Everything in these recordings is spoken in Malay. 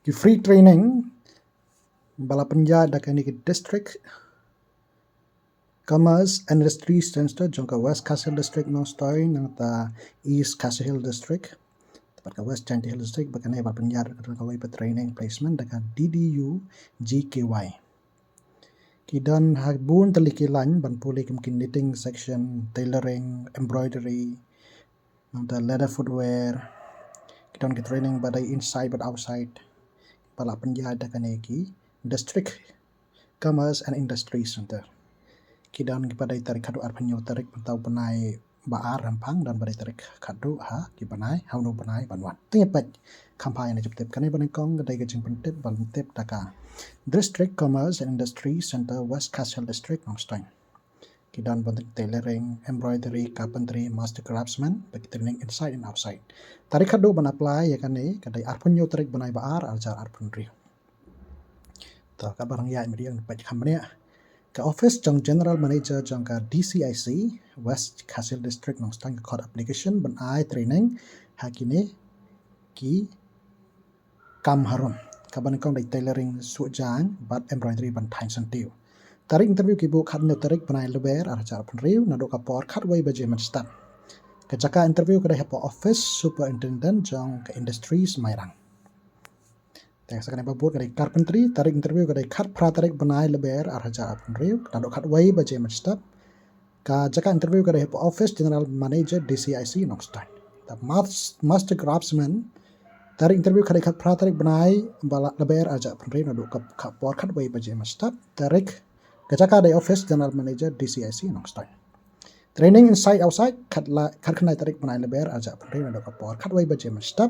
Ki free training bala penja dak ni ki district Commerce and Industry Center jangka West Khasi District Nongstoin nang ta East Khasi Hill District tempat ka West Chanti Hill District bakanai bala penja dak kawai training placement dak DDU GKY. Kidan habun talikilan ban puli mungkin knitting section, tailoring, embroidery, the leather footwear. Kidan ki training badai inside but outside. Bala penjada kaneki district commerce and industry center. Kidan ki badai tarik kadu arpanyo tarik pentau benai baar rampang dan badai tarik kadu ha ki benai hauno benai banwan. Tingepat kampai na jeptep kanai banai kong kadai kajing pentep balentep taka. District Commerce and Industry Center, West Khasi District, Nongstoin. Kidan bantik tailoring, embroidery, carpentry, master craftsman, bagi training inside and outside. Tarik kado ban apply ya kane kadai arpunyo tarik banai baar aljar arpun rio. To ka barang ya meriang dapat company ka office jong general manager jong ka DCIC West Khasi District Nongstoin ka code application ban ai training hakine ki kam harum. Kaban kong dai tailoring sujan bat embroidery ban tain santiu. Tarik interview ki bu khat no tarik banai leber arja pun riu nado ka por khat wai baje man start. Ka jaka interview ka dai hapo office superintendent jong ka industries mairang. Teng sakane babut ka dai carpentry tarik interview ka dai khat pra tarik banai leber arja pun riu nado khat wai baje man start. Ka jaka interview ka dai hapo office general manager DCIC Nongstoin. Ta master craftsman tarik interview kadai kat pra tarik benai bala leber aja penri nadu ka por kat wai baje mastap tarik kajaka dai office general manager DCIC Nongstoin. Training inside outside kat khnai tarik benai leber aja penri nadu ka por kat wai baje mastap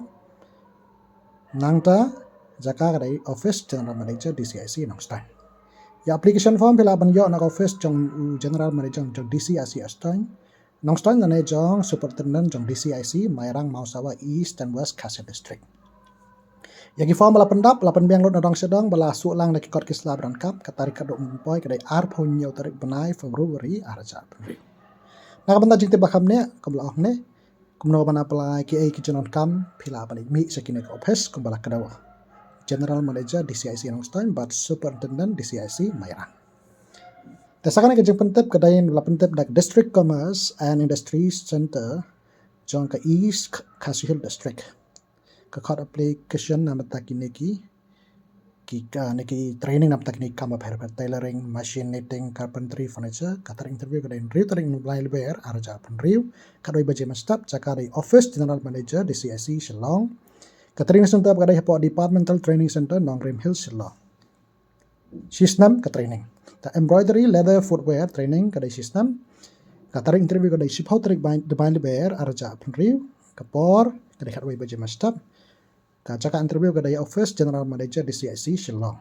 nangta jaka kadai office general manager DCIC Nongstoin. Ya application form bila ban yo nak office jong general manager jong DCIC Nongstoin nane jong superintendent jong DCIC Mairang Mausawa East and West Khasi District. Yagi form bala pendap, bala penbiang lot nadong sedang, bala sulang nak ikut kislah berangkap, katarik kadok mempoy, kadai arpun nyau tarik benai Februari arja penri. Nak benda jingte bakam ne, kabla ne, kumno bana pelai ki ai kijenon kam, pila balik mi sekine ke office, kumbala kadawa. General Manager DCIC Nongstoin, but Superintendent DCIC Mairang. Tesakan ke jing pentep kadai bala pentep dak District Commerce and Industry Center, jong ke East Khasi Hill District. Kakak application nama tak ini ki training nama tak ini kam apa tailoring, machine knitting, carpentry, furniture. Kata interview kadai riu taring nulai lebar arja pun riu. Kadai baje mastap cakap office general manager di CIC Shillong. Training center kadai hapo departmental training center Nongrim Hill Shillong. Sistem ke training. Ta embroidery leather footwear training kadai sistem. Kata interview kadai shipau tarik depan lebar arja pun riu. Kapor kadai kadai baje mastap. Kacaka interview kadai office general manager di CIC Shillong.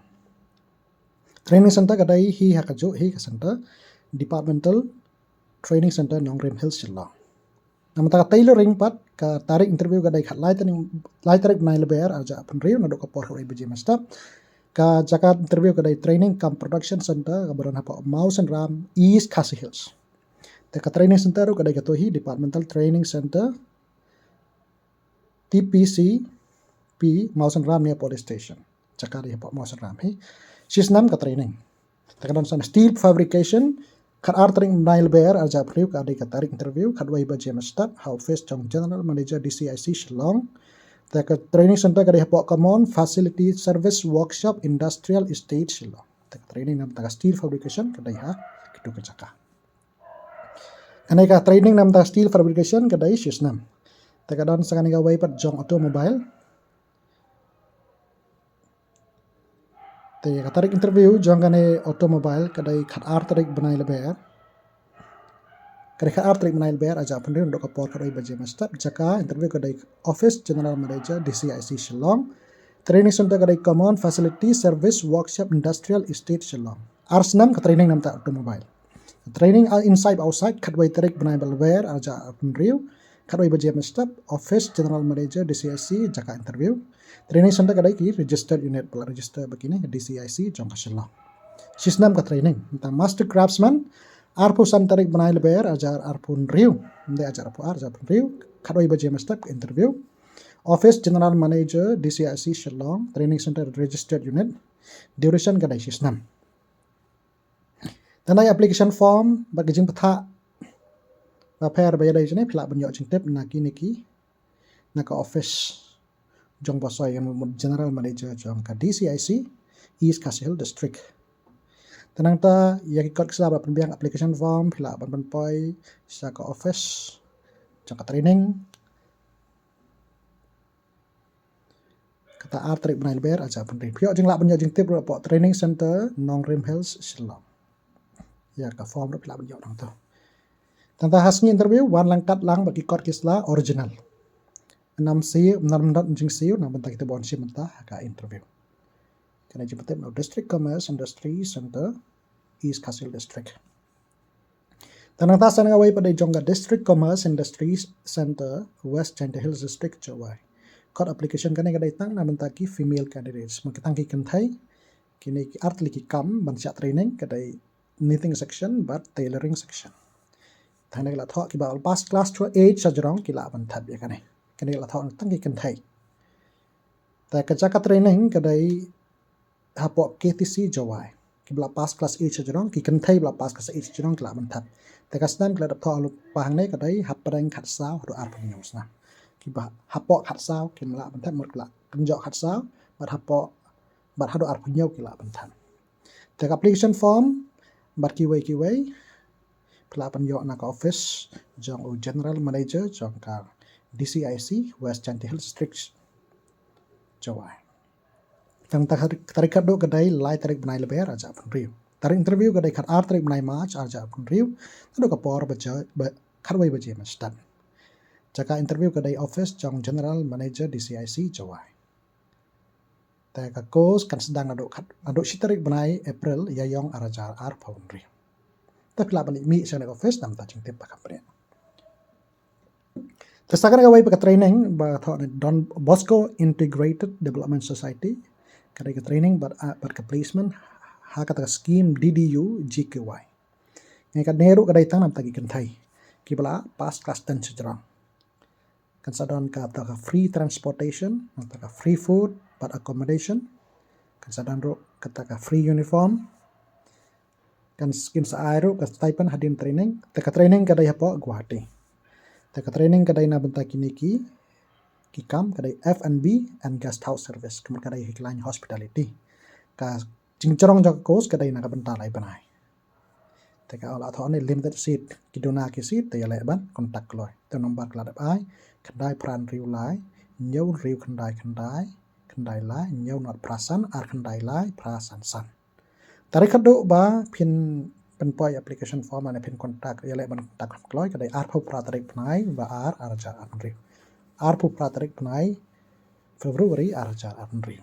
Training center kadai hi hakajo hi center departmental training center Nongrim Hill Shillong. Namata tailoring pat ka tarik interview kadai khat lai tarik nai leber aja penriu nado ka por kadai baje mastap. Ka jaka interview kadai training kam production center kabaran hapa Mouse and Ram East Khasi Hills. Ka training center kadai katohi departmental training center TPC Mouse and Ram near police station. Cakari hapo Mouse and Ram hi. Sistem ka training. Takadon sana steel fabrication kat artering nail bear arja priu ka adi tarik interview kadwai baje mastap how face jong general manager DCIC Shillong. Taka training center ka hapo common facility service workshop industrial estate Shillong. Taka training nam taka steel fabrication kadai ha kitu ka caka. Kanai ka training nam taka steel fabrication kadai sistem. Takadon sakani ka waipat jong automobile. Te tarik interview jong kane automobile kadai khat ar tarik banai leber. Kadai khat ar tarik banai leber aja penri ndok kapor kadai baje mastap jaka interview kadai office general manager DCIC Shillong. Training center kadai common facility service workshop industrial estate Shillong. Arsnam ka training nam ta automobile. Training inside outside kadai tarik banai leber aja penri kadai baje mastap office general manager DCIC jaka interview. Training center kadai ki registered unit pula register begini DCIC jong Shillong. Sistem ka training tentang master craftsman arpu san tarik banai leber ajar arpun riu ndai ajar arpu ajar pun riu kadoi baje mastap interview Office General Manager DCIC Shillong Training Center Registered Unit duration kadai sisnam tanai application form bagijing patha ba pair ba yadai jene phila banyo jing tip naki naka office jong basoi yang General Manager jong ka DCIC East Khasi Hills District tanang ta ya ikot kesala penbiang application form phila ban poi sa ka office jong ka training kata artrik benai ber aja penri pio jing la banyo jing tip ro training center Nongstoin Hills Shillong ya ka form ro phila banyo nang to tanta hasni interview wan langkat lang bagi kot kisla original 6 jing siu na bentak kita bon sim mentah ka interview kana jemput no District Commerce Industry Center East Khasi Hills District tanang ta sana away pada jongga District Commerce Industry Center West Hills District Jowai kot application kane kadai tang na mentaki female candidates makitang ki kenthai kini ki art liki kam ban sia training kadai knitting section but tailoring section thane la thok ki ba past class to age sajrong ki la ban thab ya kane la thok tang ki kenthai ta kaja ka training kadai hapo KTC Jowai ki bla past class age sajrong ki kenthai bla past class age sajrong ki la ban thab ta kasnan ki la thok lu pang ne kadai haprang khat saw ro ar panyos na ki ba hapo khat saw ki la ban thab mot la kenjo khat saw bat hapo bat hado ar panyo ki la ban thab ta application form bat ki wei phla panyo na ka office jong General Manager jong ka DCIC West Hills District Jowai tang tarikat do kadai lai tarik benai leber aja penriu tarik interview kadai khat ar tarik benai march aja penriu tado ka por baja khat wei baje ma start jaka interview kadai office jong General Manager DCIC Jowai ta ka course kan sedang ado sitarik benai April ya yong arajar ar penriu ta phla balik mi sa office nam ta jing tip pa company Tersakan kawai pakai training ba Don Bosco Integrated Development Society kadai ke training bar ke placement ha kata scheme DDU GKY ngai kad neru kadai tang nam tagi kenthai ki bala past class 10 sejrong kan sadon ka ta free transportation ta free food but accommodation kan sadon ro kata ka free uniform kan skin sa aero ka stipend hadin training ta ka training kadai hapo Guwahati ta ka training kadai na benta kini ki kam kadai F&B and guest house service kemudian kadai hiklan hospitality ka jingcorong jok course kadai na ka benta lai banai ta ka ala thon limited seat ki dona ki seat ta yale ban kontak loi ta nomor kladap ai kandai pran riu lai nyau riu kandai lai nyau not prasan ar kandai lai prasan san tarik kado ba pin penpoi application form ane pin kontak yale ban kontak kloi kadai ar phu pratarik pnai ba ar arja anri ar phu pratarik pnai February arja anri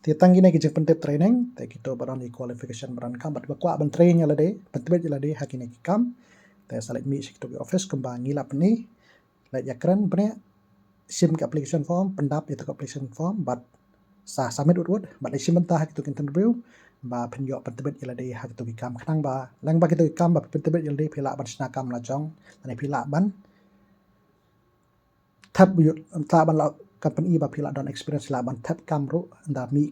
ti tangi ne kijing pentep training te kito baran qualification baran kam bat bakwa ban train yala de pentebet yala de hakine ki kam te salek mi sikto office kamba ngilap ni la yakran pne sim ke application form pendap itu application form bat sa submit urut bat sim mentah hakito interview ba penyo pentebet yala de hakito ki kam khang ba lang ba kito ki kam ba pentebet yala de phila ban sna kam la jong ane phila ban thap yut ta ban la company ba phila don experience la ban thap kam ro nda mi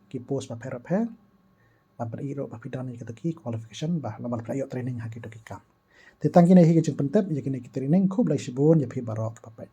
ki post ba phera phe ban per iro ba pidon ni ki qualification ba la ban prayo training hakito ki kam ti tangki ne hi ki pentep yakine ki training khub lai sibon ya phi barok pa